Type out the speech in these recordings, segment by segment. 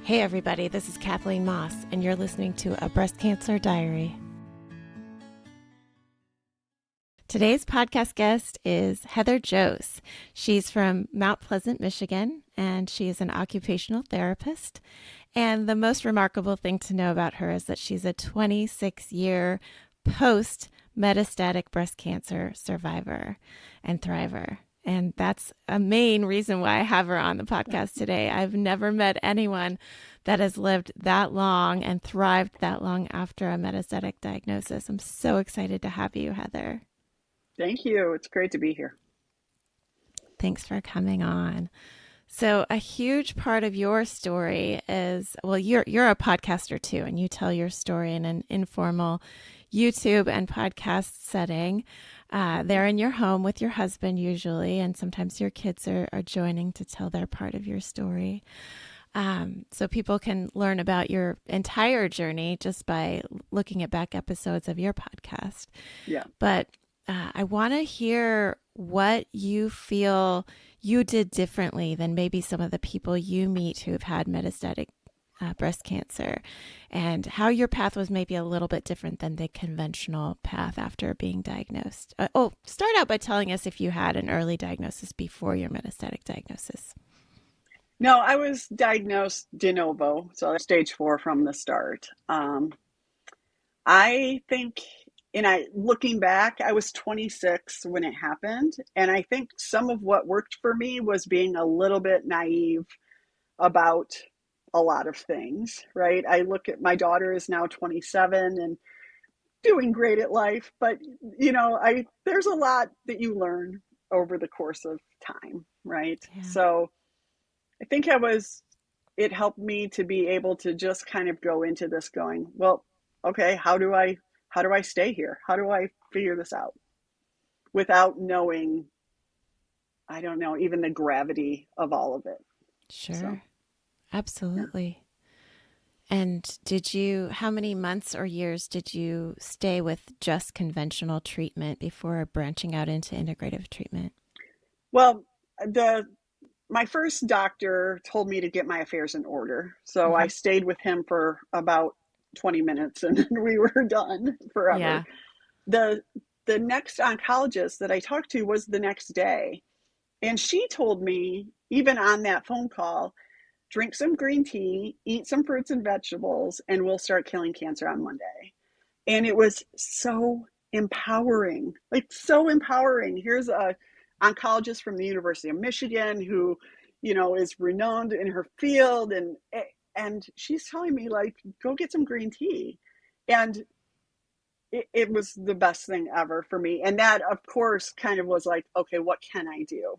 Hey everybody, this is Kathleen Moss, and you're listening to A Breast Cancer Diary. Today's podcast guest is Heather Jose. She's from Mount Pleasant, Michigan, and she is an occupational therapist. And the most remarkable thing to know about her is that she's a 26-year post-metastatic breast cancer survivor and thriver. And that's a main reason why I have her on the podcast today. I've never met anyone that has lived that long and thrived that long after a metastatic diagnosis. I'm so excited to have you, Heather. Thank you. It's great to be here. Thanks for coming on. So a huge part of your story is, well, you're a podcaster too, and you tell your story in an informal YouTube and podcast setting. They're in your home with your husband usually, and sometimes your kids are joining to tell their part of your story. So people can learn about your entire journey just by looking at back episodes of your podcast. Yeah. But I want to hear what you feel you did differently than maybe some of the people you meet who've had metastatic breast cancer, and how your path was maybe a little bit different than the conventional path after being diagnosed. Start out by telling us if you had an early diagnosis before your metastatic diagnosis. No, I was diagnosed de novo, so stage 4 from the start. I think, looking back, I was 26 when it happened, and I think some of what worked for me was being a little bit naive about a lot of things, right? I look at my daughter is now 27 and doing great at life, but there's a lot that you learn over the course of time, right? Yeah. So I think it helped me to be able to just kind of go into this going, well, okay, how do I stay here? How do I figure this out without knowing, I don't know, even the gravity of all of it. Sure. So, Absolutely. Yeah. And how many months or years did you stay with just conventional treatment before branching out into integrative treatment? Well, my first doctor told me to get my affairs in order. So I stayed with him for about 20 minutes and then we were done forever. Yeah. The next oncologist that I talked to was the next day. And she told me, even on that phone call, drink some green tea, eat some fruits and vegetables, and we'll start killing cancer on Monday. And it was so empowering, like so empowering. Here's a oncologist from the University of Michigan who, is renowned in her field, and she's telling me, like, go get some green tea. And it was the best thing ever for me. And that, of course, kind of was like, okay, what can I do?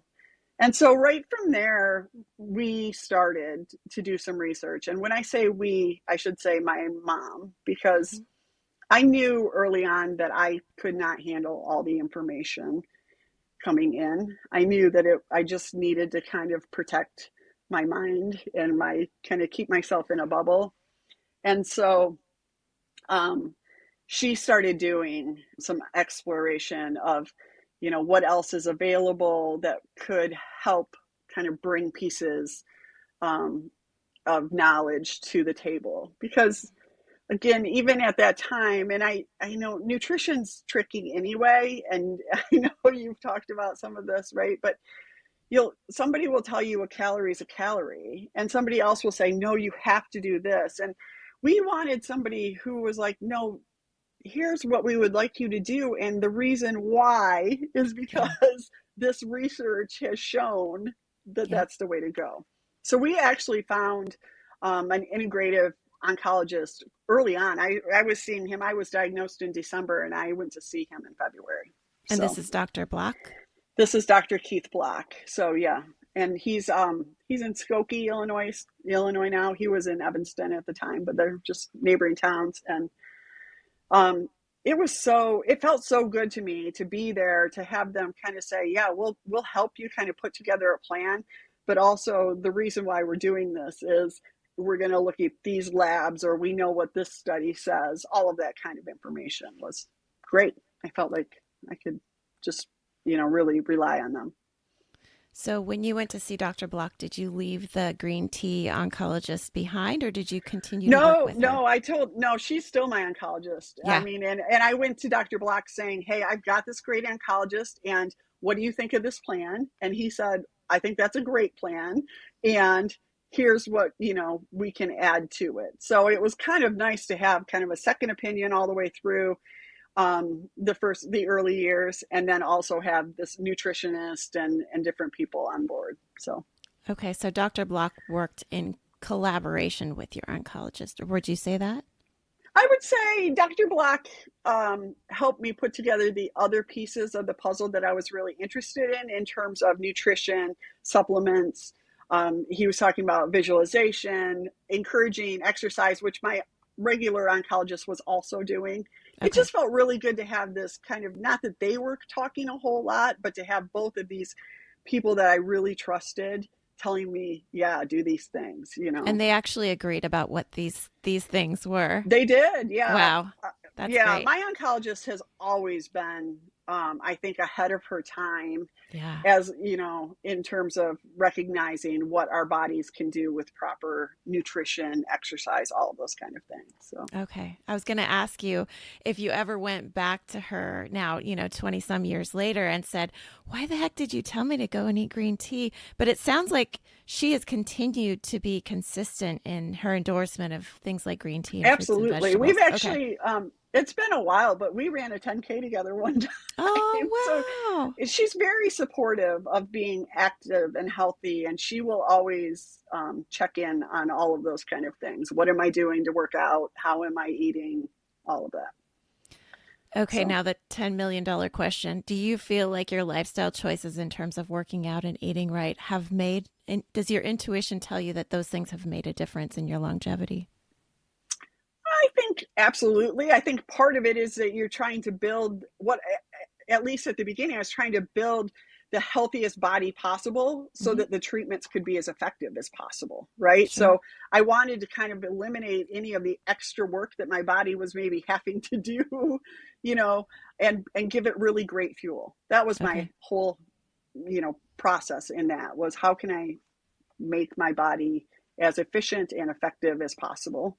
And so right from there, we started to do some research. And when I say we, I should say my mom, because I knew early on that I could not handle all the information coming in. I knew that I just needed to kind of protect my mind and kind of keep myself in a bubble. And so she started doing some exploration of, what else is available that could help kind of bring pieces of knowledge to the table. Because again, even at that time, and I know nutrition's tricky anyway, and I know you've talked about some of this, right? But somebody will tell you a calorie is a calorie, and somebody else will say, no, you have to do this. And we wanted somebody who was like, no, here's what we would like you to do. And the reason why is because this research has shown that that's the way to go. So we actually found an integrative oncologist early on. I was seeing him. I was diagnosed in December and I went to see him in February. And this is Dr. Block? This is Dr. Keith Block. So yeah. And he's in Skokie, Illinois now. He was in Evanston at the time, but they're just neighboring towns. And it felt so good to me to be there, to have them kind of say, yeah, we'll help you kind of put together a plan. But also the reason why we're doing this is we're going to look at these labs, or we know what this study says. All of that kind of information was great. I felt like I could just, really rely on them. So when you went to see Dr. Block, did you leave the green tea oncologist behind or did you continue to work No, with her? no, no, she's still my oncologist. I Yeah. mean, and I went to Dr. Block saying, "Hey, I've got this great oncologist, and what do you think of this plan?" And he said, "I think that's a great plan, and here's what, we can add to it." So it was kind of nice to have kind of a second opinion all the way through the early years, and then also have this nutritionist and different people on board. So Okay. So Dr. Block worked in collaboration with your oncologist, or would you say that? I would say Dr. Block helped me put together the other pieces of the puzzle that I was really interested in terms of nutrition, supplements. He was talking about visualization, encouraging exercise, which my regular oncologist was also doing. It Okay. just felt really good to have this kind of, not that they were talking a whole lot, but to have both of these people that I really trusted telling me, yeah, do these things. And they actually agreed about what these things were. They did, yeah. Wow. That's Yeah, great. my oncologist has always been, I think, ahead of her time, Yeah. as in terms of recognizing what our bodies can do with proper nutrition, exercise, all of those kind of things. So Okay. I was going to ask you if you ever went back to her now, 20 some years later and said, "Why the heck did you tell me to go and eat green tea?" But it sounds like she has continued to be consistent in her endorsement of things like green tea and fruits and absolutely, we've vegetables. Okay. actually, it's been a while, but we ran a 10K together one time. So Oh, wow. she's very supportive of being active and healthy, and she will always check in on all of those kind of things. What am I doing to work out? How am I eating? All of that. Okay, So now the $10 million question. Do you feel like your lifestyle choices in terms of working out and eating right have made, and does your intuition tell you that those things have made a difference in your longevity? I think absolutely. I think part of it is that you're trying to build what, at least at the beginning, I was trying to build the healthiest body possible so Hmm. that the treatments could be as effective as possible, right? Sure. So I wanted to kind of eliminate any of the extra work that my body was maybe having to do, you know, and give it really great fuel. That was my Okay. whole, process in that was how can I make my body as efficient and effective as possible.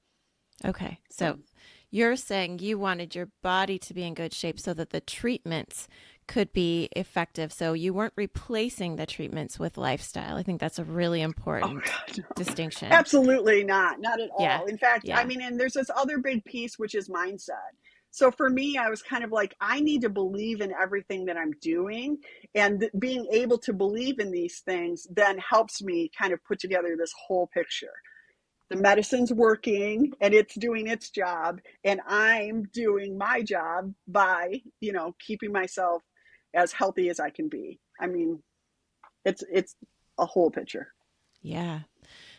Okay. So So you're saying you wanted your body to be in good shape so that the treatments could be effective. So you weren't replacing the treatments with lifestyle. I think that's a really oh important God, no. distinction. Absolutely not at Yeah. all. In fact, I Yeah. mean, and there's this other big piece, which is mindset. So for me, I was kind of like, I need to believe in everything that I'm doing. And being able to believe in these things then helps me kind of put together this whole picture. The medicine's working and it's doing its job, and I'm doing my job by, keeping myself as healthy as I can be. I mean, it's a whole picture. Yeah.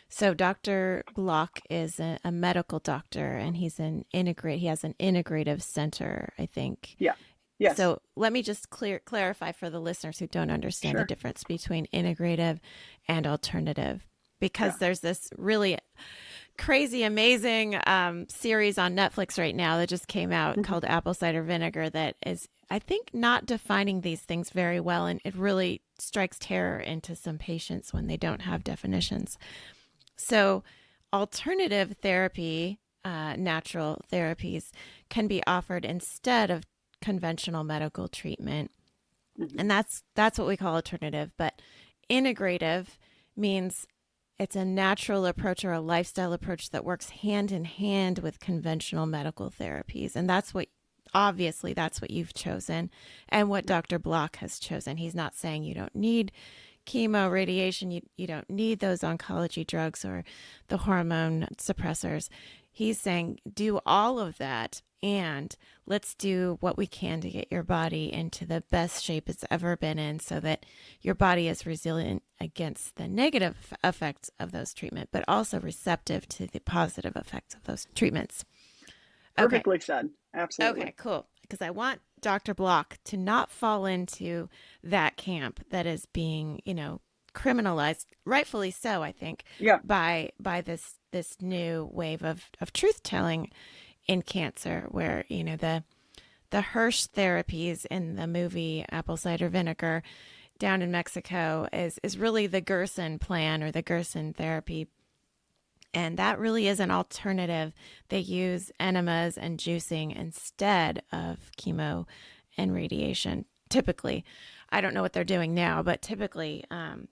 So Dr. Block is a medical doctor and he has an integrative center, I think. Yeah. Yes. So let me just clarify for the listeners who don't understand the Sure. difference between integrative and alternative, Yeah. because there's this really crazy, amazing series on Netflix right now that just came out Mhm. called Apple Cider Vinegar that is, I think, not defining these things very well. And it really strikes terror into some patients when they don't have definitions. So, alternative therapy, natural therapies, can be offered instead of conventional medical treatment, Mhm. and that's what we call alternative. But integrative means it's a natural approach or a lifestyle approach that works hand in hand with conventional medical therapies, and that's what you've chosen, and what Yeah. Dr. Block has chosen. He's not saying you don't need chemo, radiation, you don't need those oncology drugs or the hormone suppressors. He's saying do all of that and let's do what we can to get your body into the best shape it's ever been in so that your body is resilient against the negative effects of those treatments, but also receptive to the positive effects of those treatments. Okay. Perfectly said. Okay, Absolutely. cool. Because I want Dr. Block to not fall into that camp that is being, criminalized, rightfully so, I think, Yeah. by this new wave of truth telling in cancer, where, the Hirsch therapies in the movie Apple Cider Vinegar down in Mexico is really the Gerson plan or the Gerson therapy. And that really is an alternative. They use enemas and juicing instead of chemo and radiation. Typically, I don't know what they're doing now, but typically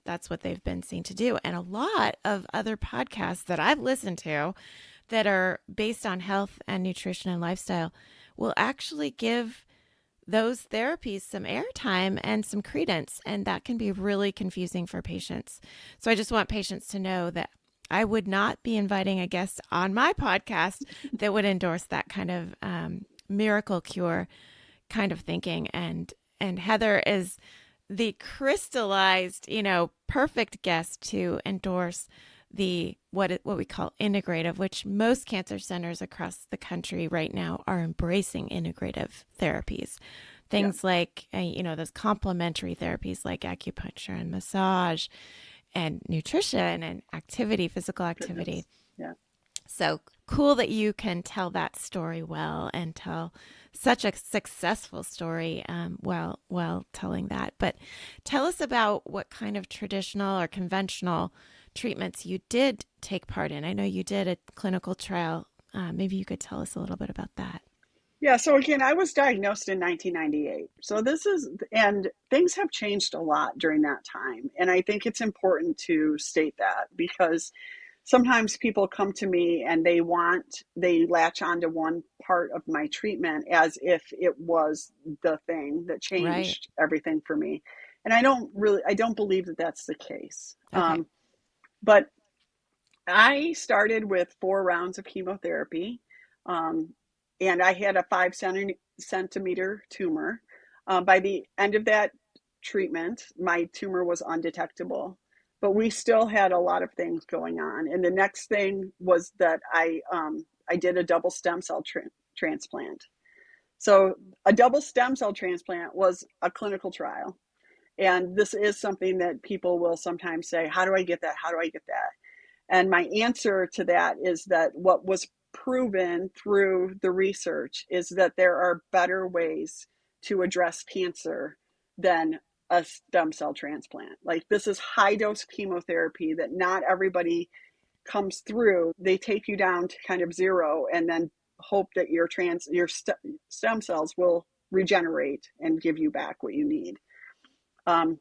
that's what they've been seen to do. And a lot of other podcasts that I've listened to that are based on health and nutrition and lifestyle will actually give those therapies some airtime and some credence. And that can be really confusing for patients. So I just want patients to know that I would not be inviting a guest on my podcast that would endorse that kind of miracle cure kind of thinking. And Heather is the crystallized, perfect guest to endorse the what we call integrative, which most cancer centers across the country right now are embracing integrative therapies. Yeah. Things like those complementary therapies like acupuncture and massage and nutrition and activity, physical activity. Fitness. Yeah. So cool that you can tell that story well and tell such a successful story while telling that. But tell us about what kind of traditional or conventional treatments you did take part in. I know you did a clinical trial. Maybe you could tell us a little bit about that. Yeah, so again, I was diagnosed in 1998. And things have changed a lot during that time. And I think it's important to state that because sometimes people come to me and they latch onto one part of my treatment as if it was the thing that Right. changed everything for me. And I don't believe that that's the case. Okay. But I started with 4 rounds of chemotherapy, um, and I had a 5 centimeter tumor. By the end of that treatment, my tumor was undetectable, but we still had a lot of things going on. And the next thing was that I did a double stem cell transplant. So a double stem cell transplant was a clinical trial. And this is something that people will sometimes say, how do I get that? How do I get that? And my answer to that is that what was proven through the research is that there are better ways to address cancer than a stem cell transplant. Like this is high dose chemotherapy that not everybody comes through. They take you down to kind of zero and then hope that your stem cells will regenerate and give you back what you need. Um,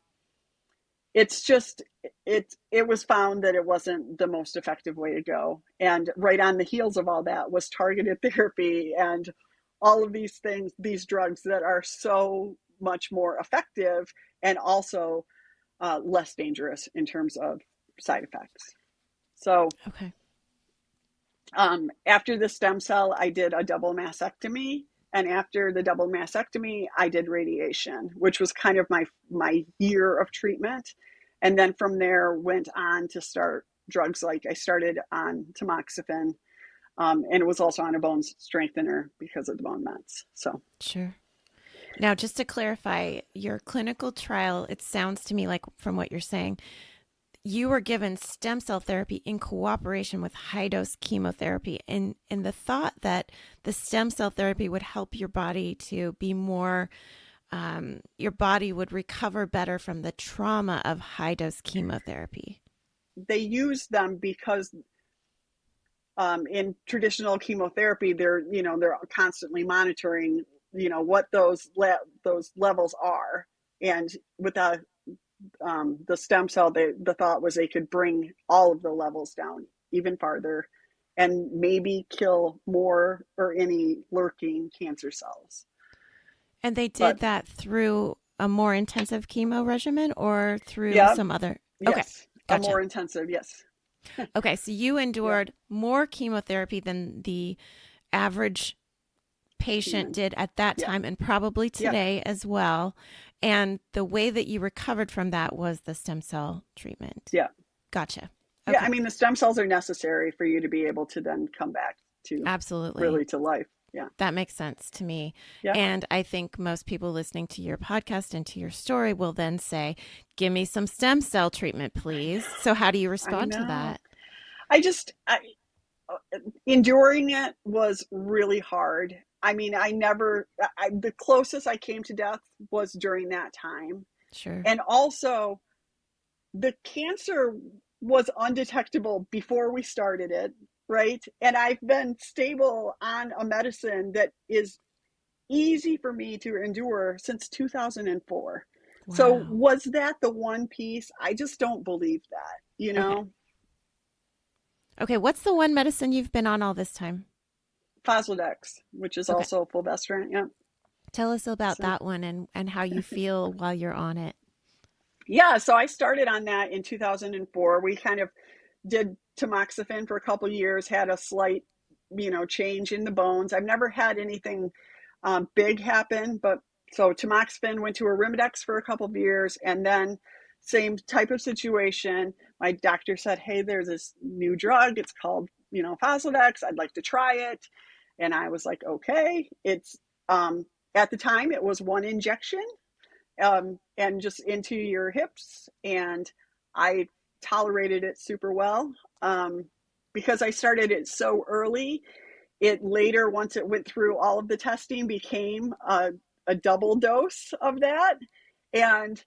it's just it was found that it wasn't the most effective way to go, and right on the heels of all that was targeted therapy and all of these things, these drugs that are so much more effective and also less dangerous in terms of side effects. So Okay. after the stem cell, I did a double mastectomy. And after the double mastectomy, I did radiation, which was kind of my year of treatment. And then from there, went on to start drugs like I started on tamoxifen, and it was also on a bone strengthener because of the bone mets. So, Sure. Now, just to clarify, your clinical trial, it sounds to me like from what you're saying, you were given stem cell therapy in cooperation with high dose chemotherapy, and in the thought that the stem cell therapy would help your body to be more, your body would recover better from the trauma of high dose chemotherapy. they use them because in traditional chemotherapy, they're constantly monitoring, what those levels are, and with the stem cell, the thought was they could bring all of the levels down even farther, and maybe kill more or any lurking cancer cells. And they But did that through a more intensive chemo regimen or through yeah, some other. Okay, yes, a gotcha. more intensive, yes, Okay, so you yeah, endured more chemotherapy than the average patient human, did at that yeah, time and probably yeah, today as well. And the way that you recovered from that was the stem cell treatment. yeah. Gotcha. Yeah, I Okay. mean, the stem cells are necessary for you to be able to then come back to Absolutely. really to life. Yeah. That makes sense to me. Yeah. And I think most people listening to your podcast and to your story will then say, give me some stem cell treatment, please. So, how do you I respond to know. that? I just, I, Enduring it was really hard. I mean, the closest I came to death was during that time. Sure. And also, the cancer was undetectable before we started it, right? And I've been stable on a medicine that is easy for me to endure since 2004. So, Wow. was that the one piece? I just don't believe that, you Okay. know? Okay. What's the one medicine you've been on all this time? Faslodex, which is Okay. also fulvestrant, yeah. Tell us about So, that one and how you feel while you're on it. yeah, so I started on that in 2004. We kind of did tamoxifen for a couple years, had a slight, change in the bones. I've never had anything big happen, but so tamoxifen, went to Arimidex for a couple of years, and then same type of situation. My doctor said, "Hey, there's this new drug. It's called, Faslodex. I'd like to try it." And I was like, "Okay." It's at the time it was one injection, and just into your hips. And I tolerated it super well, because I started it so early. It later, once it went through all of the testing, became a double dose of that. And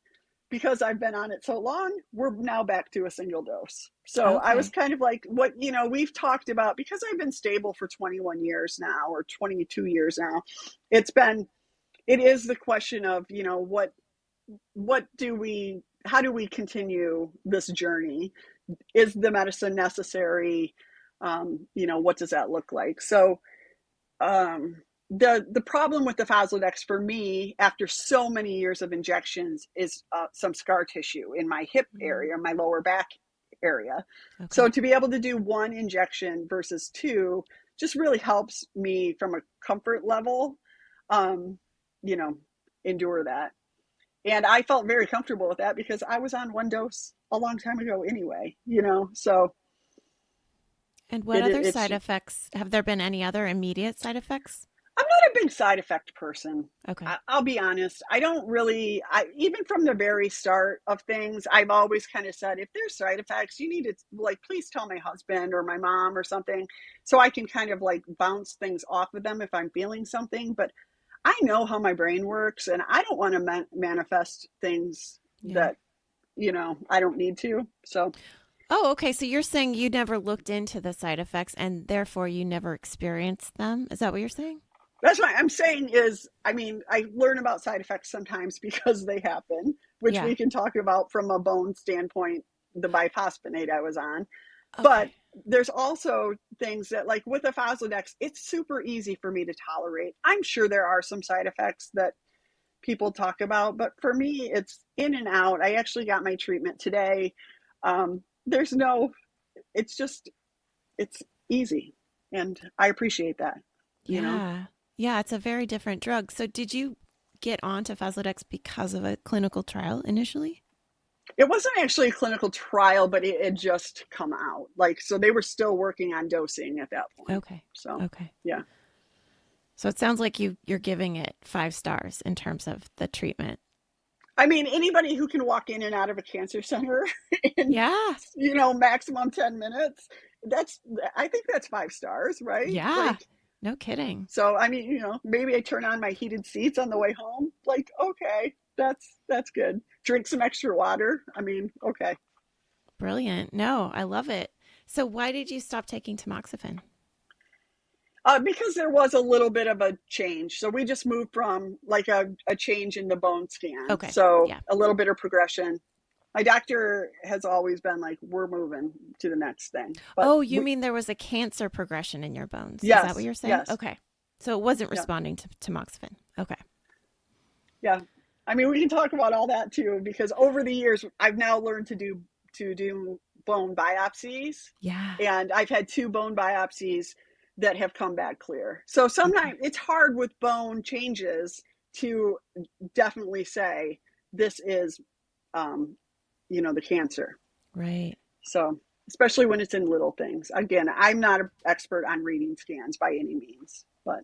because I've been on it so long, we're now back to a single dose. So I was Okay. kind of like, what, we've talked about, because I've been stable for 21 years now, or 22 years now. It is the question of, what do we how do we continue this journey? Is the medicine necessary? What does that look like? So, um, the problem with the Faslodex for me, after so many years of injections, is some scar tissue in my hip Mm, area, my lower back area. So okay. to be able to do one injection versus two just really helps me from a comfort level, um, you know, endure that. And I felt very comfortable with that because I was on one dose a long time ago anyway. So And what other it's side effects? Have there been any other immediate side effects? I'm not a big side effect person. Okay. Will be honest. I don't really. I even from the very start of things, I've always kind of said, if there's side effects, you need to, like, please tell my husband or my mom or something, so I can kind of like bounce things off of them if I'm feeling something. But I know how my brain works, and I don't want to manifest things Yeah. that I don't need to. So Oh, okay. So you're saying you never looked into the side effects and therefore you never experienced them? Is that what you're saying? that's what I'm saying is, I mean, I learn about side effects sometimes because they happen, which Yeah. we can talk about from a bone standpoint, the biphosphonate I was on. But Okay. there's also things that, like with the Faslodex, it's super easy for me to tolerate. I'm sure there are some side effects that people talk about, but for me, it's in and out. I actually got my treatment today. There's no, it's just, it's easy. And I appreciate that. Yeah. Yeah. It's a very different drug. So did you get onto Faslodex because of a clinical trial initially? It wasn't actually a clinical trial, but it had just come out. Like, so they were still working on dosing at that point. Okay. So, Okay. yeah. So it sounds like you're giving it 5 stars in terms of the treatment. I mean, anybody who can walk in and out of a cancer center in, Yeah. maximum 10 minutes, that's, I think that's 5 stars, right? Yeah. Like, No kidding. so, I mean, maybe I turn on my heated seats on the way home. Like, okay, that's good. Drink some extra water. I mean, okay. Brilliant. No, I love it. So why did you stop taking tamoxifen? Because there was a little bit of a change. So we just moved from like a change in the bone scan. Okay. So Yeah. a little bit of progression. My doctor has always been like, we're moving to the next thing. But Oh, you mean there was a cancer progression in your bones? Is that what yes, you're saying? yes, Okay. So it wasn't yeah, responding to tamoxifen. Okay. yeah. I mean, we can talk about all that too, because over the years, I've now learned to do bone biopsies, Yeah. and I've had two bone biopsies that have come back clear. So Okay. sometimes it's hard with bone changes to definitely say this is, um, the cancer. Right. So especially when it's in little things. Again, I'm not an expert on reading scans by any means, but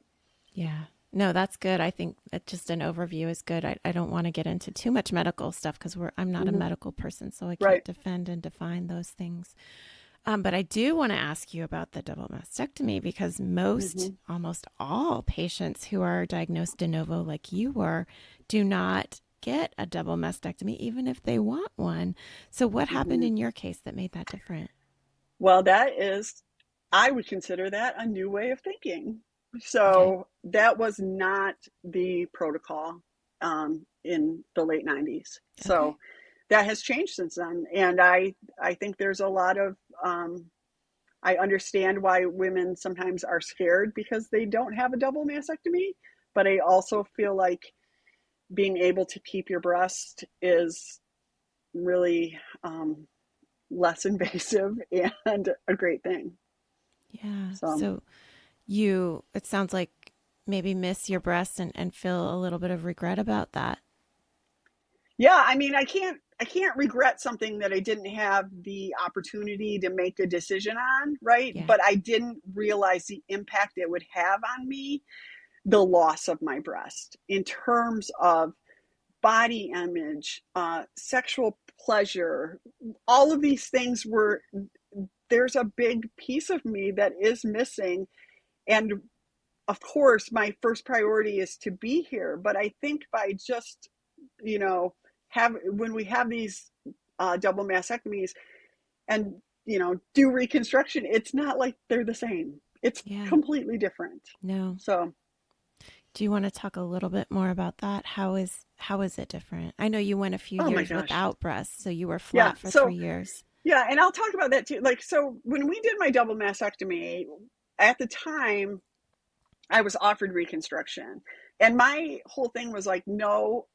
Yeah. No, that's good. I think that just an overview is good. I don't want to get into too much medical stuff because I'm not a mhm, medical person, so I can't right. defend and define those things. But I do want to ask you about the double mastectomy because Hmm. almost all patients who are diagnosed de novo, like you were, do not get a double mastectomy, even if they want one. So, what happened Hmm. in your case that made that different? Well, that is, I would consider that a new way of thinking. Okay. So that was not the protocol in the late 90s. Okay. So that has changed since then. And I think there's a lot of, I understand why women sometimes are scared because they don't have a double mastectomy. But I also feel like being able to keep your breast is really less invasive and a great thing. Yeah. So So, it sounds like maybe miss your breast and feel a little bit of regret about that. yeah, I mean, I can't regret something that I didn't have the opportunity to make a decision on, right? Yeah. But I didn't realize the impact it would have on me, the loss of my breast in terms of body image, sexual pleasure. All of these things were, there's a big piece of me that is missing. And of course, my first priority is to be here. But I think by just, you know, when we have these double mastectomies and, do reconstruction, it's not like they're the same. It's Yeah. completely different. No. So, Do you want to talk a little bit more about that? How is it different? I know you went a few oh my years gosh. without breasts, so you were Yeah. flat for So, 3 years. yeah. And I'll talk about that too. Like, so when we did my double mastectomy, at the time, I was offered reconstruction. And my whole thing was like, no,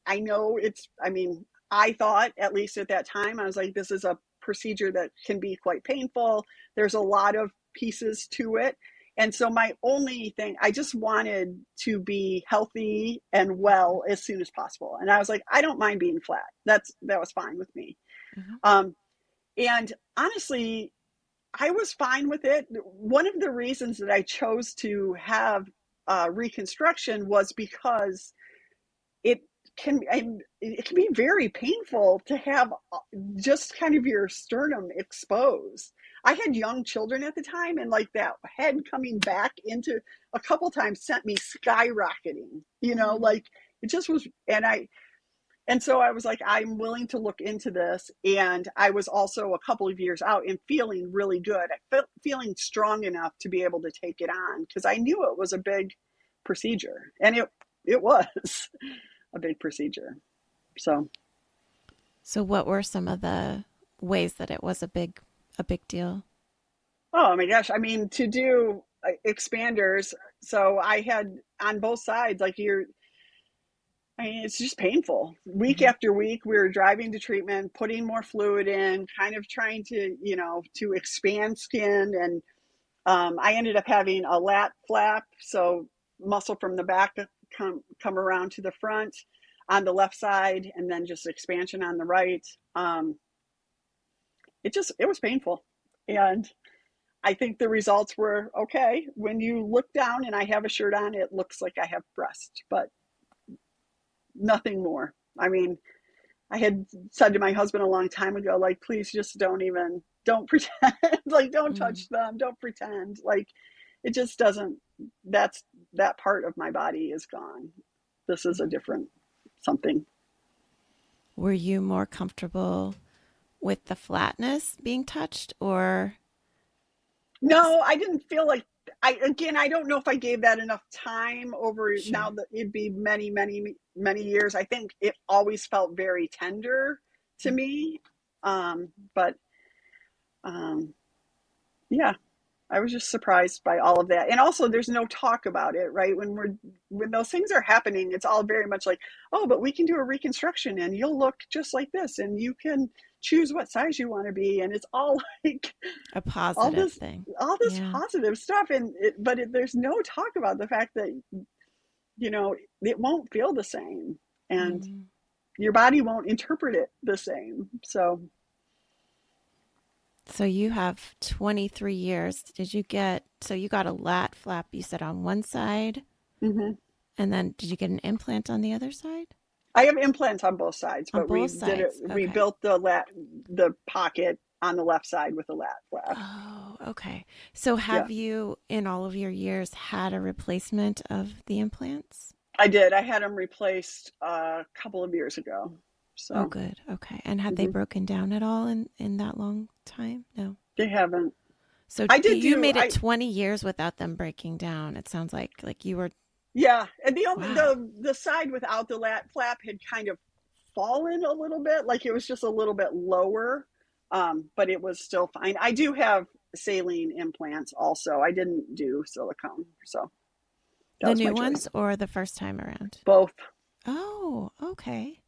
I know I mean, I thought, at least at that time, I was like, this is a procedure that can be quite painful. There's a lot of pieces to it. And so my only thing, I just wanted to be healthy and Hmm. well as soon as possible. And I was like, I don't mind being flat. That was fine with me. Hmm. Um, and honestly, I was fine with it. One of the reasons that I chose to have reconstruction was because it it can be very painful to have just kind of your sternum exposed. I had young children at the time, and like that head coming back into a couple times sent me skyrocketing. Mm. Like it just was, and so I was like, I'm willing to look into this. And I was also a couple of years out and feeling really good. I felt feeling strong enough to be able to take it on because I knew it was a big procedure, and it was a big procedure. So, So, what were some of the ways that it was a big deal? oh my gosh, I mean, to do expanders. So I had on both sides, like I mean, it's just painful. Week Hmm. after week, we were driving to treatment, putting more fluid in, kind of trying to, to expand skin. And I ended up having a lat flap, so muscle from the back come around to the front on the left side, and then just expansion on the right. It was painful, and I think the results were okay. When you look down and I have a shirt on, it looks like I have breast, but nothing more. I mean, I had said to my husband a long time ago, like, please just don't pretend, like, don't Mm. touch them, don't pretend. Like, it just doesn't, that's, that part of my body is gone. This is a different something. Were you more comfortable with the flatness being touched or? No, I didn't feel like, I don't know if I gave that enough time over now Sure. that it'd be many, many, many years. I think it always felt very tender to Mm. me. But um, yeah, I was just surprised by all of that. And also there's no talk about it, right? When those things are happening, it's all very much like, oh, but we can do a reconstruction and you'll look just like this and you can choose what size you want to be. And it's all like A all positive this thing. all this Yeah. positive stuff. There's no talk about the fact that, it won't feel the same and Mm. your body won't interpret it the same. So So you have 23 years. So you got a lat flap, you said on one side, mhm. and then did you get an implant on the other side? I have implants on both sides, On but we both did it. sides. We Okay. built the pocket on the left side with a lat flap. Oh, okay. So Yeah, have you, in all of your years, had a replacement of the implants? I did. I had them replaced a couple of years ago. Oh, So good. Okay. And had they hmm broken down at all in that long time? No. they haven't. So I did you do. made it 20 years without them breaking down. It sounds like you were, Yeah, and the only wow. the side without the lat flap had kind of fallen a little bit, like it was just a little bit lower, but it was still fine. I do have saline implants also. I didn't do silicone, so that The was my new choice. ones or the first time around? Both. Oh, okay.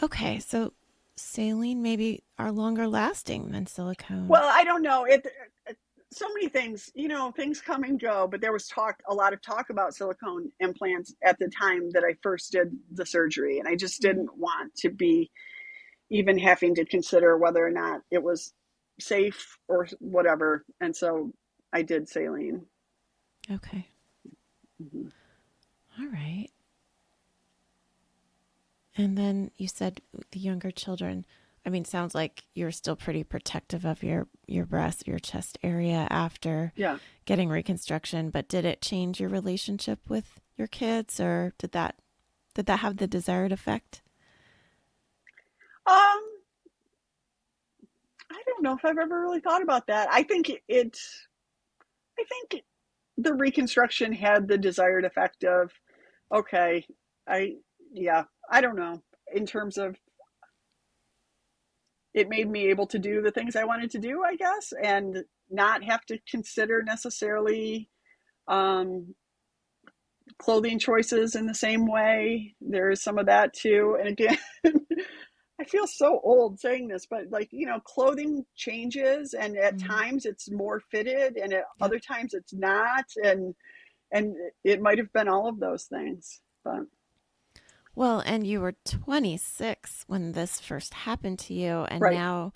Okay. So saline maybe are longer lasting than silicone. Well, I don't know. So many things, things come and go, but there was a lot of talk about silicone implants at the time that I first did the surgery, and I just Mm, didn't want to be even having to consider whether or not it was safe or whatever. And so I did saline. okay. Mhm. All right. And then you said the younger children. I mean, sounds like you're still pretty protective of your breast, your chest area after Yeah. getting reconstruction, but did it change your relationship with your kids or did that have the desired effect? Um, I don't know if I've ever really thought about that. I think the reconstruction had the desired effect of, okay, I, yeah, I don't know. In terms of it made me able to do the things I wanted to do, I guess, and not have to consider necessarily um, clothing choices in the same way. There is some of that too. And again, I feel so old saying this, but like, clothing changes and at Mm, times it's more fitted and at yep. other times it's not. And it might have been all of those things. But Well, and you were 26 when this first happened to you, and right. now,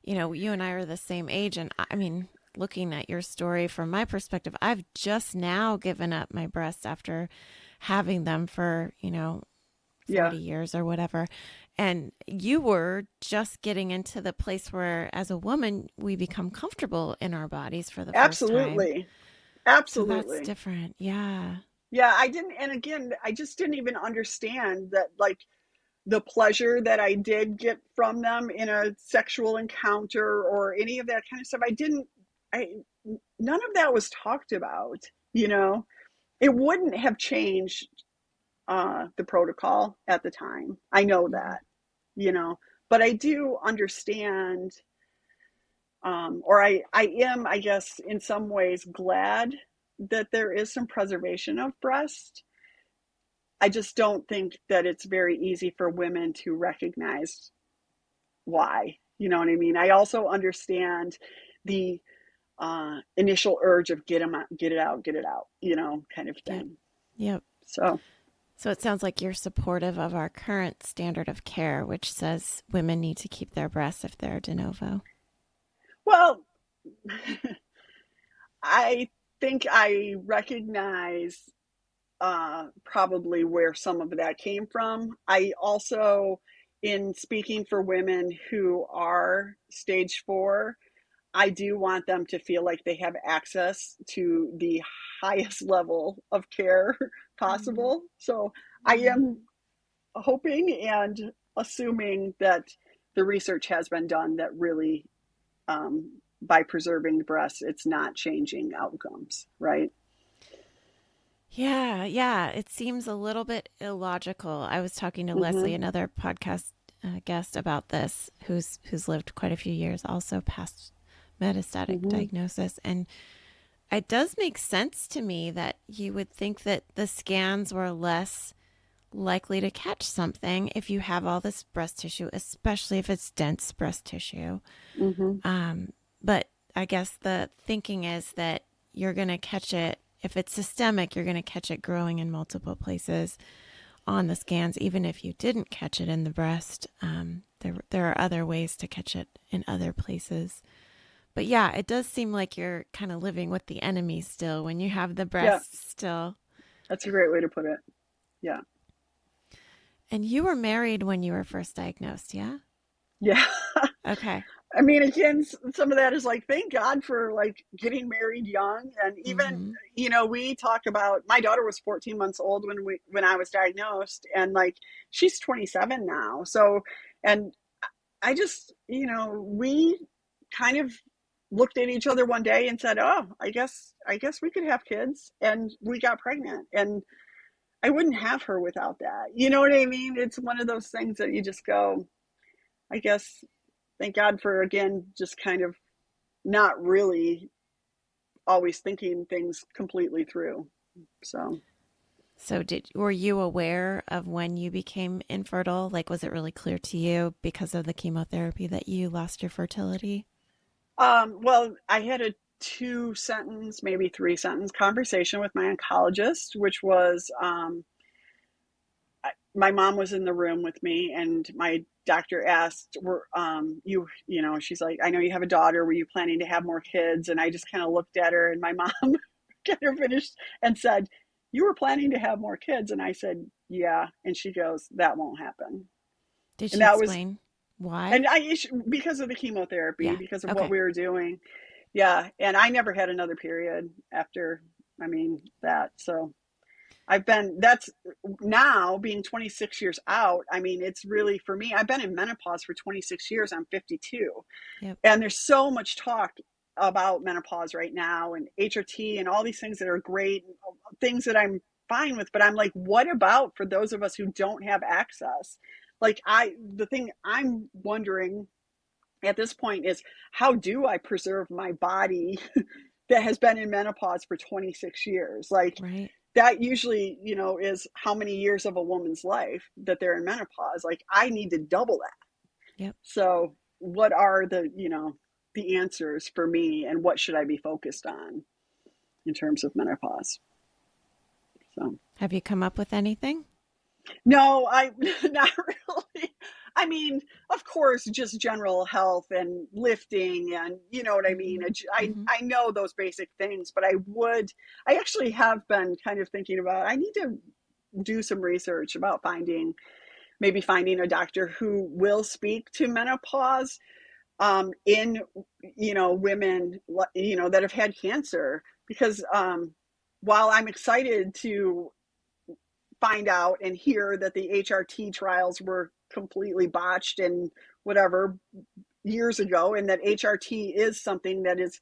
you and I are the same age. And I mean, looking at your story from my perspective, I've just now given up my breasts after having them for, Yeah, 40 years or whatever. And you were just getting into the place where, as a woman, we become comfortable in our bodies for the first time. absolutely. So that's Absolutely. different. Yeah. Yeah, I didn't. And again, I just didn't even understand that, like, the pleasure that I did get from them in a sexual encounter or any of that kind of stuff. I, none of that was talked about, you know? It wouldn't have changed the protocol at the time. I know Mm-hmm. that, you know, but I do understand, or I am, I guess, in some ways glad that there is some preservation of breast. I just don't think that it's very easy for women to recognize why. You know what I mean? I also understand the initial urge of get it out, kind of Yep. thing. Yep. So, So it sounds like you're supportive of our current standard of care, which says women need to keep their breasts if they're de novo. well, I think I recognize probably where some of that came from. I also, in speaking for women who are stage 4, I do want them to feel like they have access to the highest level of care Mm-hmm. possible. So I Mm-hmm. am hoping and assuming that the research has been done that really, by preserving the breasts, it's not changing outcomes, right? Yeah, yeah. It seems a little bit illogical. I was talking to Mm-hmm. Leslie, another podcast guest, about this, who's lived quite a few years, also past metastatic Mm-hmm. diagnosis, and it does make sense to me that you would think that the scans were less likely to catch something if you have all this breast tissue, especially if it's dense breast tissue. Mm-hmm. Um, but I guess the thinking is that you're going to catch it. If it's systemic, you're going to catch it growing in multiple places on the scans, even if you didn't catch it in the breast. There are other ways to catch it in other places. But yeah, it does seem like you're kind of living with the enemy still when you have the Yeah, breasts still. that's a great way to put it. Yeah. And you were married when you were first diagnosed, yeah? Yeah. Okay. I mean, again, some of that is like, thank God for like getting married young. And even, Mm-hmm. we talk about, my daughter was 14 months old when I was diagnosed, and like she's 27 now. So, and I just, we kind of looked at each other one day and said, "Oh, I guess we could have kids." And we got pregnant. And I wouldn't have her without that. You know what I mean? It's one of those things that you just go, I guess, thank God for, again, just kind of not really always thinking things completely through. So, So were you aware of when you became infertile? Like, was it really clear to you because of the chemotherapy that you lost your fertility? well, I had a two sentence, maybe three sentence conversation with my oncologist, which was, my mom was in the room with me, and my doctor asked, "Were she's like, I know you have a daughter. Were you planning to have more kids?" And I just kind of looked at her, and my mom kind of finished and said, "You were planning to have more kids?" And I said, "Yeah." And she goes, "That won't happen." Did And she that was, explain why? and I, because of the chemotherapy, Yeah. because of what Okay. we were doing. Yeah. And I never had another period after, I mean, that. So that's now being 26 years out. I mean, it's really, for me, I've been in menopause for 26 years. I'm 52. Yep. And there's so much talk about menopause right now, and HRT and all these things that are great, things that I'm fine with. But I'm like, what about for those of us who don't have access? Like, the thing I'm wondering at this point is, how do I preserve my body that has been in menopause for 26 years? Like, Right. that usually, is how many years of a woman's life that they're in menopause. Like, I need to double that. Yep. So, what are the answers for me, and what should I be focused on in terms of menopause? So, Have you come up with anything? no, I not really. I mean, of course, just general health and lifting, and you know what I mean. Mm-hmm. Mm-hmm. I know those basic things, but I actually have been kind of thinking about, I need to do some research about maybe finding a doctor who will speak to menopause, in, women, that have had cancer. Because, while I'm excited to find out and hear that the HRT trials were completely botched and whatever years ago, and that HRT is something that is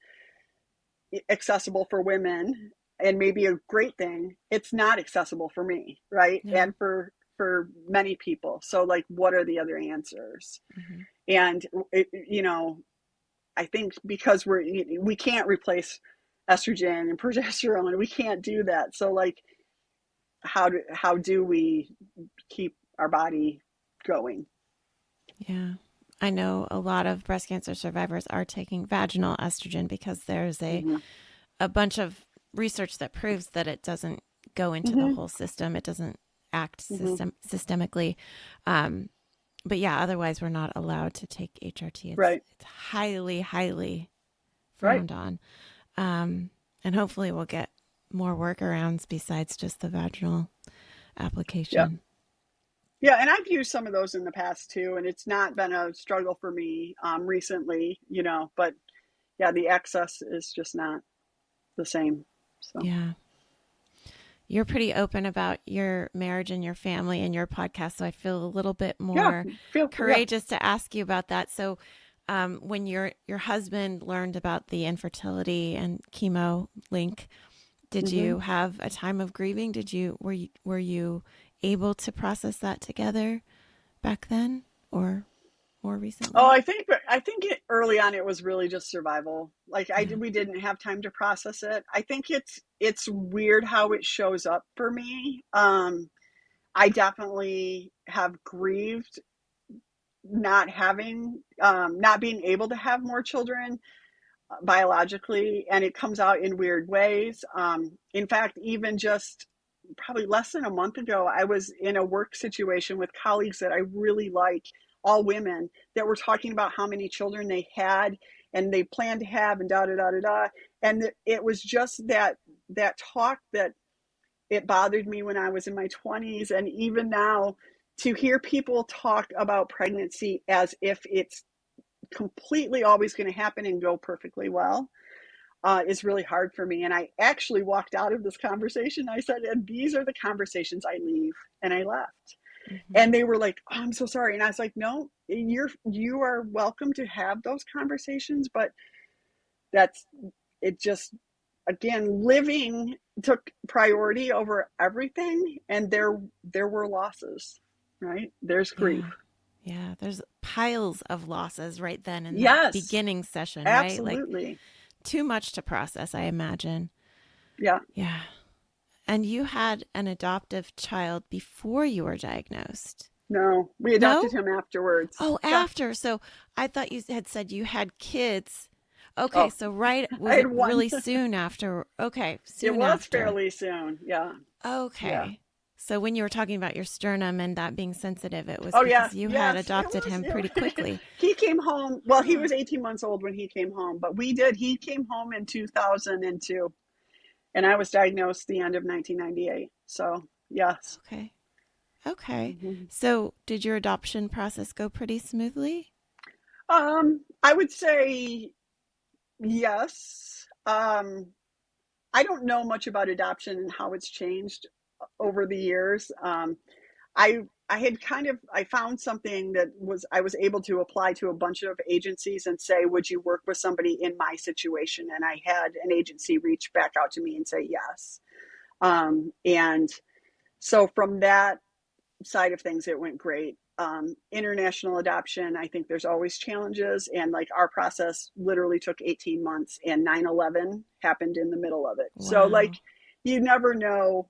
accessible for women and maybe a great thing, it's not accessible for me, right? No. And for many people. So, like, what are the other answers? Mm-hmm. And I think because we can't replace estrogen and progesterone, we can't do that. So, like, how do we keep our body going? Yeah. I know a lot of breast cancer survivors are taking vaginal estrogen because there's Mm-hmm. a bunch of research that proves that it doesn't go into the Mm-hmm. whole system. It doesn't act Mm-hmm. systemically. Um, but yeah, otherwise we're not allowed to take HRT. Right. It's highly, highly Right. frowned on. And hopefully we'll get more workarounds besides just the vaginal Yeah. application. Yeah. And I've used some of those in the past too, and it's not been a struggle for me, recently. But yeah, the access is just not the same. So, Yeah. You're pretty open about your marriage and your family and your podcast, so I feel a little bit yeah, more yeah. courageous to ask you about that. So, when your husband learned about the infertility and chemo link, did Mm-hmm. you have a time of grieving? Were you able to process that together back then or more Oh, recently? I think early on it was really just survival. Like, Yeah. we didn't have time to process it. I think it's weird how it shows up for me. I definitely have grieved not being able to have more children, biologically, and it comes out in weird ways. In fact, even just probably less than a month ago, I was in a work situation with colleagues that I really like, all women, that were talking about how many children they had and they planned to have, and da da da da da. And it was just that talk that it bothered me when I was in my 20s, and even now, to hear people talk about pregnancy as if it's completely always going to happen and go perfectly well is really hard for me. And I actually walked out of this conversation. I said, and these are the conversations I leave. And I left. Mm-hmm. And they were like, oh, I'm so sorry. And I was like, no, you are welcome to have those conversations, but that's it. Just again, living took priority over everything, and there were losses, right? There's grief. Yeah. Yeah. There's piles of losses right then in that Yes, beginning session, right? Like absolutely. too much to process, I imagine. Yeah. Yeah. And you had an adoptive child before you were diagnosed. No, we adopted No? him afterwards. Oh, Yeah. after. So I thought you had said you had kids. Okay, Oh, so right, I was had it one. really soon after? Okay, It soon was after. fairly soon. Yeah. Yeah. Okay. So when you were talking about your sternum and that being sensitive, it was Oh yeah. because you had Yes, it adopted was. him pretty quickly. He came home. Well, he Huh. was 18 months old when he came home, but we did. He came home in 2002, and I was diagnosed the end of 1998. So yes. Okay. Okay. Mhm. So did your adoption process go pretty smoothly? I would say yes. I don't know much about adoption and how it's changed over the years. I had I found something that was I was able to apply to a bunch of agencies and say, would you work with somebody in my situation? And I had an agency reach back out to me and say yes. And so from that side of things, it went great. International adoption, I think there's always challenges. And like our process literally took 18 months, and 9/11 happened in the middle of it. So, like, Wow. you never know,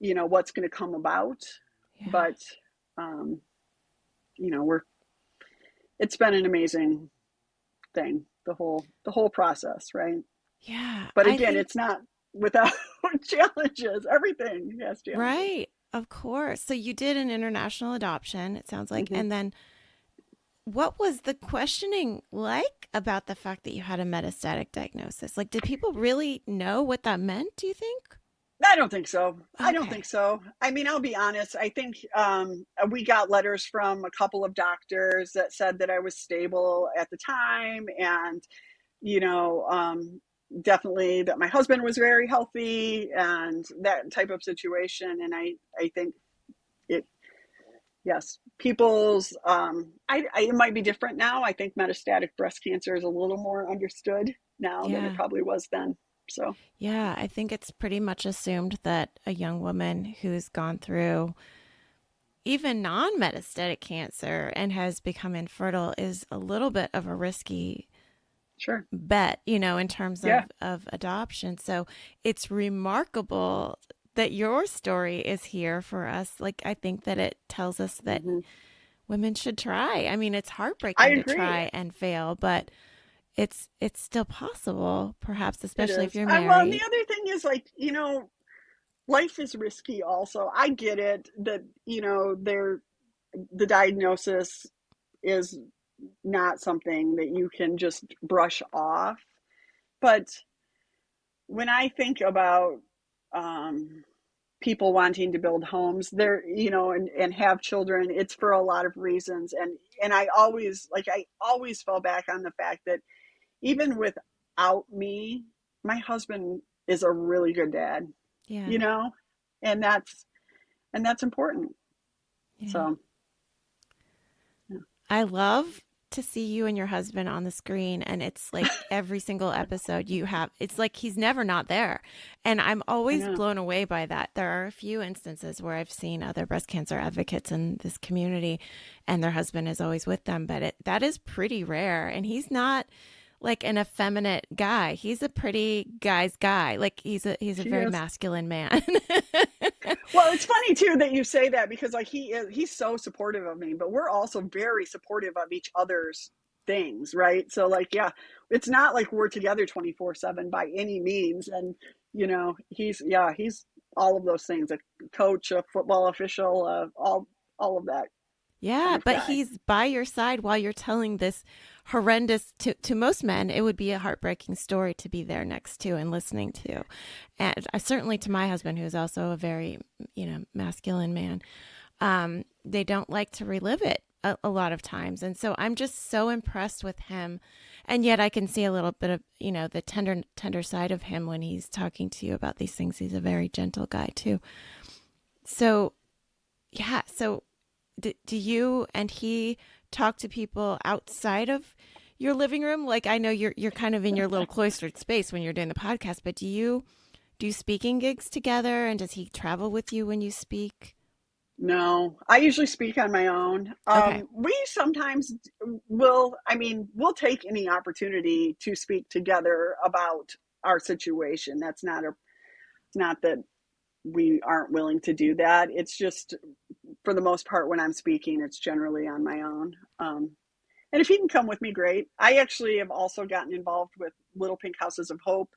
what's going to come about. Yeah. But, um, it's been an amazing thing, the whole process, right? Yeah. But I again, think, it's not without challenges. Everything has challenges. right. Of course. So you did an international adoption, it sounds like. Mm-hmm. And then what was the questioning like about the fact that you had a metastatic diagnosis? Like, did people really know what that meant, do you think? I don't think so. I don't think Okay. so. I mean, I'll be honest. I think we got letters from a couple of doctors that said that I was stable at the time, and you know, um, definitely that my husband was very healthy, and that type of situation. And I think it, yes, people's. It might be different now. I think metastatic breast cancer is a little more understood now than it Yeah. probably was then. So, Yeah. I think it's pretty much assumed that a young woman who's gone through even non metastatic cancer and has become infertile is a little bit of a risky sure. bet, in terms Yeah. of adoption. So it's remarkable that your story is here for us. Like, I think that it tells us that Hmm. women should try. I mean, it's I heartbreaking to agree. try and fail, but it's still possible, perhaps, It especially if is. you're Well, and the married. other thing is like, life is risky also. I get it that, the diagnosis is not something that you can just brush off. But when I think about people wanting to build homes, they're, and have children, it's for a lot of reasons. And I always fall back on the fact that even without me, my husband is a really good dad, Yeah. you know, and that's important. Yeah. So, yeah. I love to see you and your husband on the screen, and it's like every single episode you have, it's like he's never not there. And I'm I always know. blown away by that. There are a few instances where I've seen other breast cancer advocates in this community and their husband is always with them, but that is pretty rare. And he's not like an effeminate guy. He's a pretty guy's guy. Like he's a He very is. masculine man. Well, it's funny too that you say that because like he's so supportive of me, but we're also very supportive of each other's things, right? So like yeah, it's not like we're together 24/7 by any means. And he's all of those things, a coach, a football official, all of that kind Yeah, of but guy. he's by your side while you're telling this horrendous, to most men, it would be a heartbreaking story to be there next to and listening to. And certainly to my husband, who is also a very, masculine man, they don't like to relive it a lot of times. And so I'm just so impressed with him. And yet I can see a little bit of, the tender side of him when he's talking to you about these things. He's a very gentle guy too. So, yeah. So do you and he talk to people outside of your living room? Like I know you're kind of in your little cloistered space when you're doing the podcast, but do speaking gigs together, and does he travel with you when you speak? No, I usually speak on my own. Okay. We sometimes we'll take any opportunity to speak together about our situation. It's not that we aren't willing to do that. It's just, for the most part, when I'm speaking, it's generally on my own. And if he can come with me, great. I actually have also gotten involved with Little Pink Houses of Hope,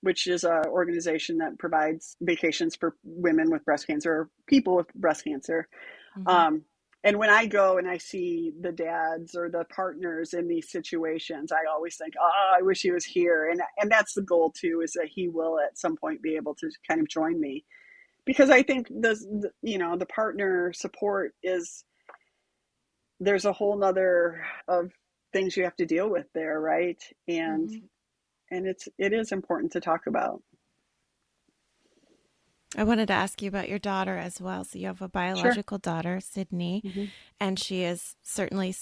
which is an organization that provides vacations for women with breast cancer, or people with breast cancer. Hmm. Um, and when I go and I see the dads or the partners in these situations, I always think, oh, I wish he was here. And that's the goal too, is that he will at some point be able to kind of join me, because I think the partner support is, there's a whole nother of things you have to deal with there, right? And Hmm. it is important to talk about. I wanted to ask you about your daughter as well. So you have a Sure. biological daughter, Sydney, Hmm. and she is certainly,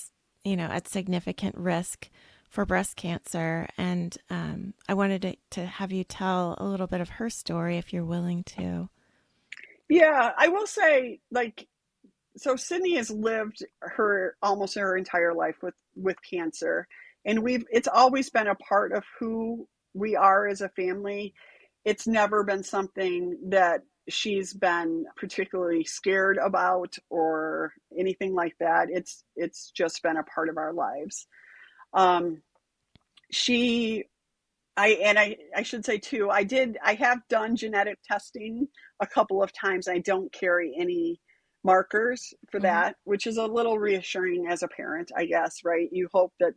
at significant risk for breast cancer. And I wanted to have you tell a little bit of her story if you're willing to. Yeah, I will say, like, so Sydney has lived her almost her entire life with cancer, and we've it's always been a part of who we are as a family. It's never been something that she's been particularly scared about or anything like that. It's just been a part of our lives. Um, she I should say too, I have done genetic testing a couple of times. I don't carry any markers for Hmm. that, which is a little reassuring as a parent, I guess, right? You hope that,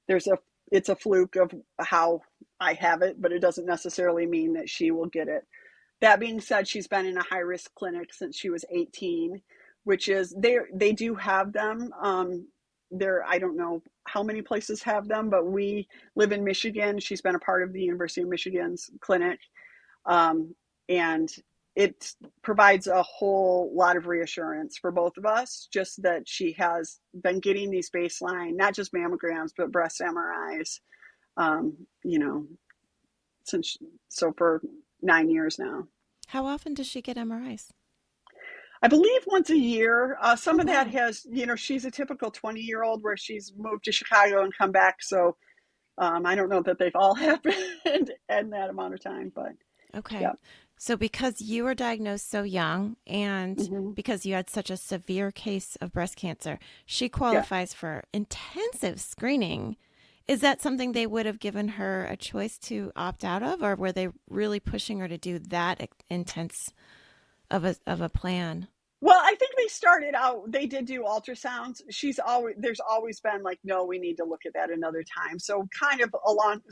there's a it's a fluke of how I have it, but it doesn't necessarily mean that she will get it. That being said, she's been in a high risk clinic since she was 18, which is they do have them. There, I don't know how many places have them, but we live in Michigan. She's been a part of the University of Michigan's clinic, um, and it provides a whole lot of reassurance for both of us. Just that she has been getting these baseline, not just mammograms, but breast MRIs. You know, since so for 9 years now. How often does she get MRIs? I believe once a year. Oh, Some of that wow. has, she's a typical 20-year-old where she's moved to Chicago and come back. So I don't know that they've all happened in that amount of time, but Okay. yeah. So, because you were diagnosed so young and Hmm. because you had such a severe case of breast cancer, she Yeah. qualifies for intensive screening. Is that something they would have given her a choice to opt out of, or were they really pushing her to do that intense of a plan? Well, I think they started out, they did do ultrasounds. There's always been like, no, we need to look at that another time. So, kind of along,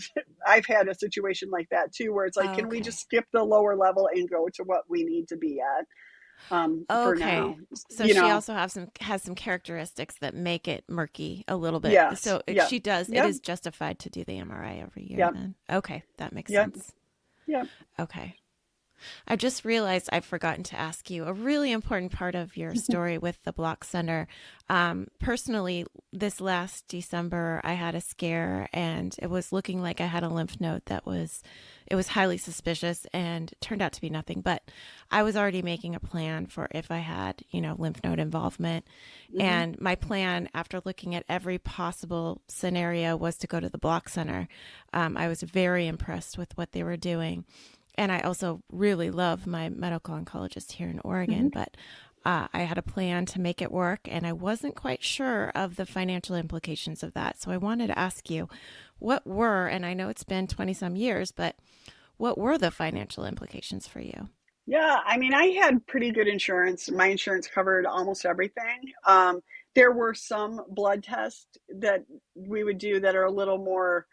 I've had a situation like that too, where it's like, can we Okay. just skip the lower level and go to what we need to be at for Okay. now? So You she know, also has some characteristics that make it murky a little bit. yes. So Yep. she does, it Yep. is justified to do the MRI every year Yep. then. Okay, that makes Yep. sense. Yep. Okay. I just realized I've forgotten to ask you a really important part of your story with the Block Center. Personally, this last December, I had a scare, and it was looking like I had a lymph node it was highly suspicious, and it turned out to be nothing. But I was already making a plan for if I had, lymph node involvement. Hmm. And my plan, after looking at every possible scenario, was to go to the Block Center. I was very impressed with what they were doing, and I also really love my medical oncologist here in Oregon, Hmm. but I had a plan to make it work, and I wasn't quite sure of the financial implications of that. So I wanted to ask you, and I know it's been 20 some years, but what were the financial implications for you? Yeah, I mean, I had pretty good insurance. My insurance covered almost everything. There were some blood tests that we would do that are a little more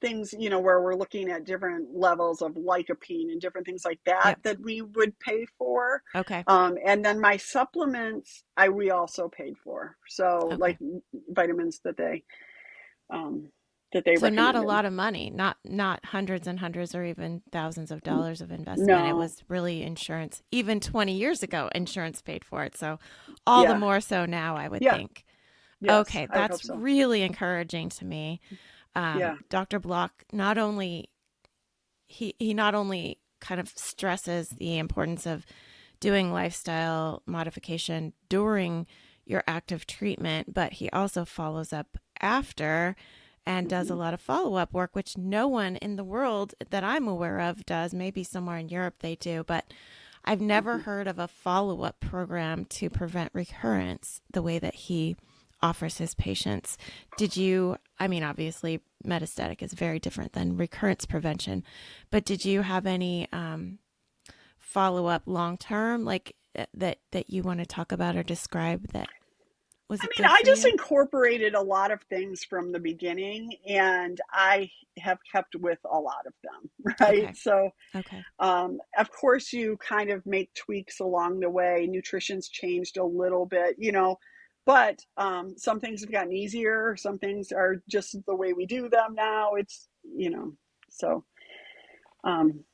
things, where we're looking at different levels of lycopene and different things like that Yep. that we would pay for. Okay. And then my supplements, we also paid for. So like Okay. vitamins um, that they So not a recommended. lot of money, not hundreds and hundreds or even thousands of dollars of investment. It No. was really insurance. Even 20 years ago, insurance paid for it. So all the Yeah. more so now, I would Yeah. think. Yes. Okay, I would hope that's so. really encouraging to me. Yeah. Dr. Block not only he not only kind of stresses the importance of doing lifestyle modification during your active treatment, but he also follows up after and does a Hmm. lot of follow up work, which no one in the world that I'm aware of does. Maybe somewhere in Europe they do, but I've never Hmm. heard of a follow up program to prevent recurrence the way that he offers his patients. Did you, I mean, obviously, metastatic is very different than recurrence prevention, but did you have any follow up long term, like that you want to talk about or describe that was I it mean, good I for just you? incorporated a lot of things from the beginning, and I have kept with a lot of them, right? Okay. So, Okay. of course, you kind of make tweaks along the way. Nutrition's changed a little bit, but some things have gotten easier. Some things are just the way we do them now. So um,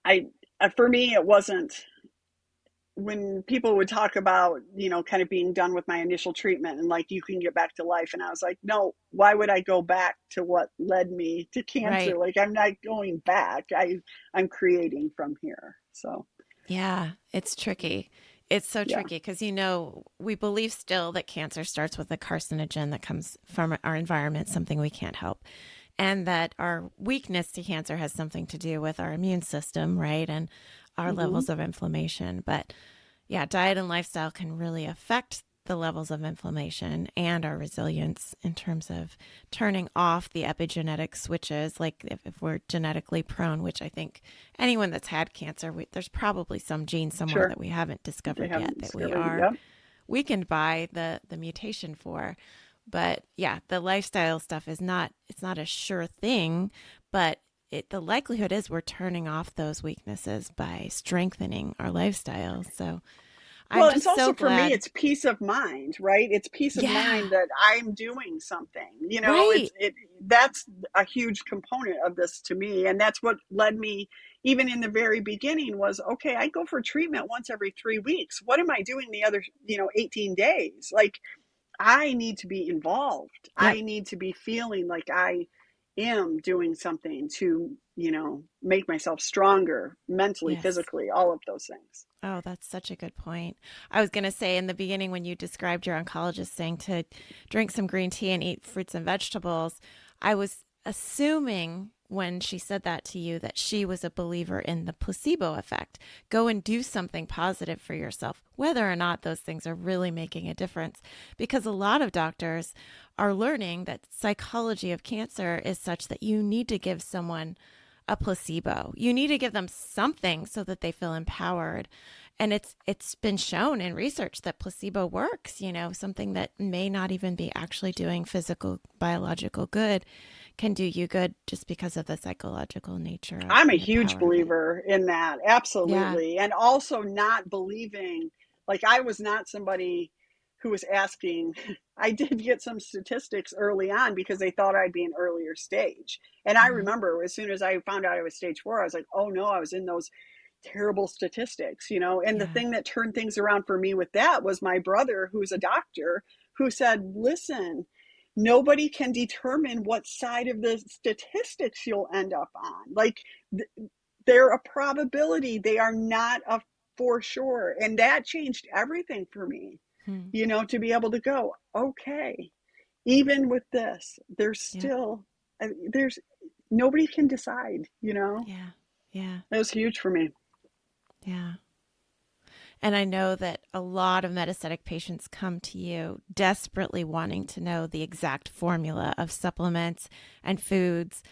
I, for me, it wasn't when people would talk about, kind of being done with my initial treatment and like you can get back to life. And I was like, no, why would I go back to what led me to cancer? Right. Like I'm not going back. I'm creating from here. So Yeah, it's tricky. It's so yeah. tricky because, we believe still that cancer starts with a carcinogen that comes from our environment, something we can't help, and that our weakness to cancer has something to do with our immune system, right? And our Hmm. levels of inflammation. But yeah, diet and lifestyle can really affect the levels of inflammation and our resilience in terms of turning off the epigenetic switches. Like if we're genetically prone, which I think anyone that's had cancer, there's probably some gene somewhere Sure. that we haven't They discovered yet haven't that we discovered. are Yep. weakened by the mutation for. But yeah, the lifestyle stuff is not, it's not a sure thing, but the likelihood is we're turning off those weaknesses by strengthening our lifestyle. So I'm Well, it's just so also for me, glad. it's peace of mind, right? It's peace of Yeah, mind that I'm doing something. right. That's a huge component of this to me, and that's what led me even in the very beginning was okay, I go for treatment once every 3 weeks. What am I doing the other, 18 days? Like I need to be involved. Yep. I need to be feeling like I am doing something to, make myself stronger mentally, Yes. physically, all of those things. Oh, that's such a good point. I was going to say in the beginning when you described your oncologist saying to drink some green tea and eat fruits and vegetables, I was assuming when she said that to you that she was a believer in the placebo effect. Go and do something positive for yourself, whether or not those things are really making a difference. Because a lot of doctors are learning that psychology of cancer is such that you need to give someone a placebo. You need to give them something so that they feel empowered. And it's been shown in research that placebo works, something that may not even be actually doing physical biological good can do you good just because of the psychological nature of I'm a the huge power of it. believer in that. Yeah. Absolutely. And also not believing, like, I was not somebody who was asking. I did get some statistics early on because they thought I'd be an earlier stage. And I Hmm. remember as soon as I found out I was stage 4, I was like, oh no, I was in those terrible statistics. And the Yeah. thing that turned things around for me with that was my brother, who's a doctor, who said, listen, nobody can determine what side of the statistics you'll end up on. Like they're a probability, they are not a for sure. And that changed everything for me, Hmm. to be able to go, okay, even with this, there's Yep. still, there's nobody can decide. Yeah. Yeah. That was huge for me. Yeah. And I know that a lot of metastatic patients come to you desperately wanting to know the exact formula of supplements and foods.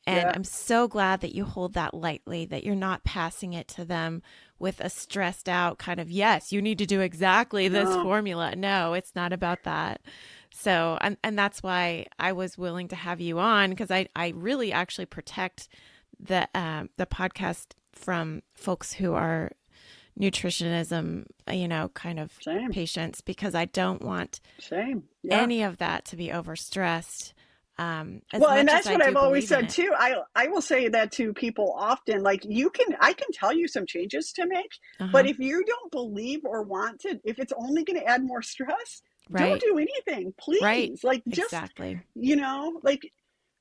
And Yeah. I'm so glad that you hold that lightly, that you're not passing it to them with a stressed out kind of, yes, you need to do exactly this No. formula. No, it's not about that. So, and that's why I was willing to have you on, because I really actually protect the podcast from folks who are nutritionism, kind of Same, patients, because I don't want same. Yeah. any of that to be overstressed, as Well, and much as that's I what do I've always believe in said it. too. I will say that to people often, like I can tell you some changes to make, Uh but huh. if you don't believe or want to, if it's only going to add more stress, don't Right. do anything, Right. please. Like just, Exactly. like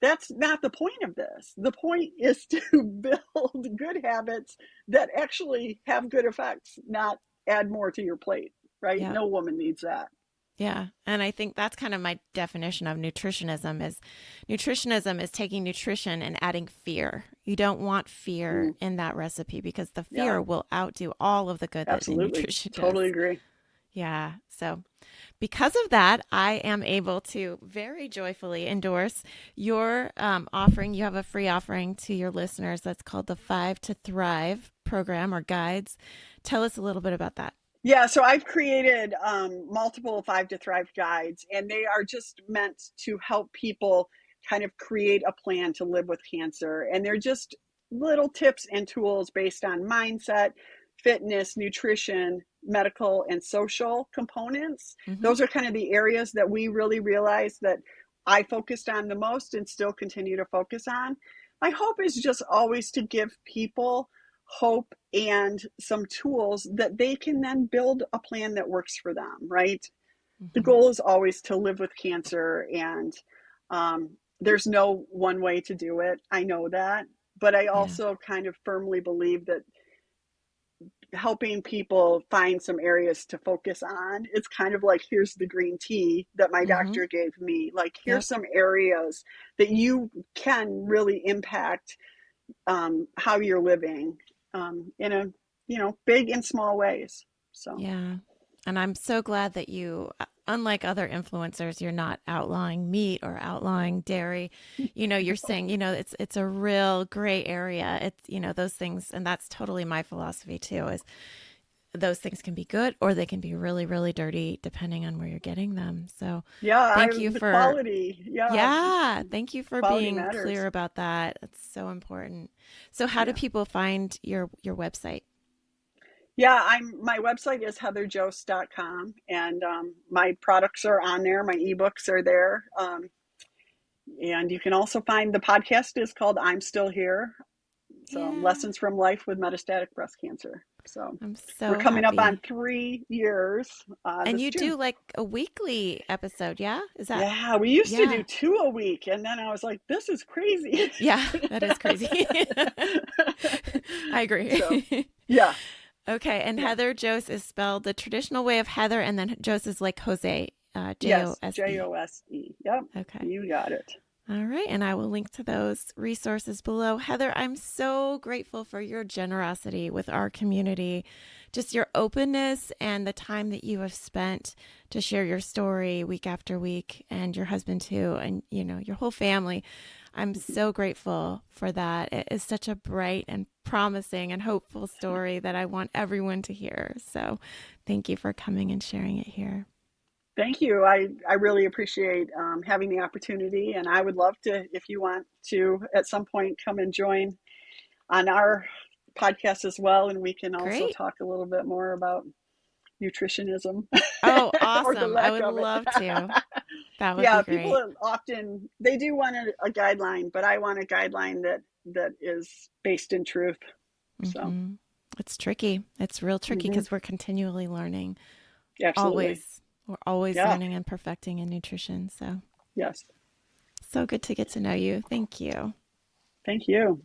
that's not the point of this. The point is to build good habits that actually have good effects, not add more to your plate, right? Yep. No woman needs that. Yeah. And I think that's kind of my definition of nutritionism is taking nutrition and adding fear. You don't want fear Mm, in that recipe, because the yeah, fear will outdo all of the good that the absolutely. nutrition Totally does. agree. Yeah. So because of that, I am able to very joyfully endorse your offering. You have a free offering to your listeners that's called the Five to Thrive program or guides. Tell us a little bit about that. Yeah, so I've created multiple Five to Thrive guides, and they are just meant to help people kind of create a plan to live with cancer. And they're just little tips and tools based on mindset, fitness, nutrition, medical, and social components. Mm-hmm. Those are kind of the areas that we really realized that I focused on the most and still continue to focus on. My hope is just always to give people hope and some tools that they can then build a plan that works for them, right? The Mm-hmm. goal is always to live with cancer, and there's no one way to do it. I know that. But I Yeah. also kind of firmly believe that helping people find some areas to focus on, it's kind of like, here's the green tea that my Mm-hmm. doctor gave me. Like, Yep. here's some areas that you can really impact how you're living in a big and small ways. So Yeah. And I'm so glad that unlike other influencers, you're not outlawing meat or outlawing dairy. You're saying, it's a real gray area. It's, those things, and that's totally my philosophy too, is those things can be good or they can be really, really dirty depending on where you're getting them. So yeah, thank you the for, quality, yeah, yeah, thank you for quality being clear matters. about that. It's so important. So how do Yeah, people find your website? yeah. My website is heatherjose.com, and my products are on there. My ebooks are there, and you can also find the podcast is called "I'm Still Here." So Yeah. lessons from life with metastatic breast cancer. So I'm we're so coming up on happy. 3 years And this you June. do like a weekly episode, yeah? Is that, Yeah, we used to do yeah. 2 a week, and then I was like, "This is crazy." Yeah, that is crazy. I So, agree. yeah, Okay, and yeah. Heather Jose is spelled the traditional way of Heather, and then Jose is like Jose, Yes, Jose. Jose. Yep, Okay. you got it. All right, and I will link to those resources below. Heather, I'm so grateful for your generosity with our community, just your openness and the time that you have spent to share your story week after week, and your husband too, and your whole family. I'm so grateful for that. It is such a bright and promising and hopeful story that I want everyone to hear. So, thank you for coming and sharing it here. Thank you. I really appreciate having the opportunity, and I would love to, if you want to, at some point, come and join on our podcast as well, and we can also Great. talk a little bit more about nutritionism Oh, or the awesome. I lack would of it. love to. That would Yeah, be people great. often they do want a guideline, but I want a guideline that is based in truth. So, Hmm. It's tricky. It's real tricky hmm, because we're continually learning. absolutely. Always. We're always Yeah. learning and perfecting in nutrition. So, Yes. so good to get to know you. Thank you. Thank you.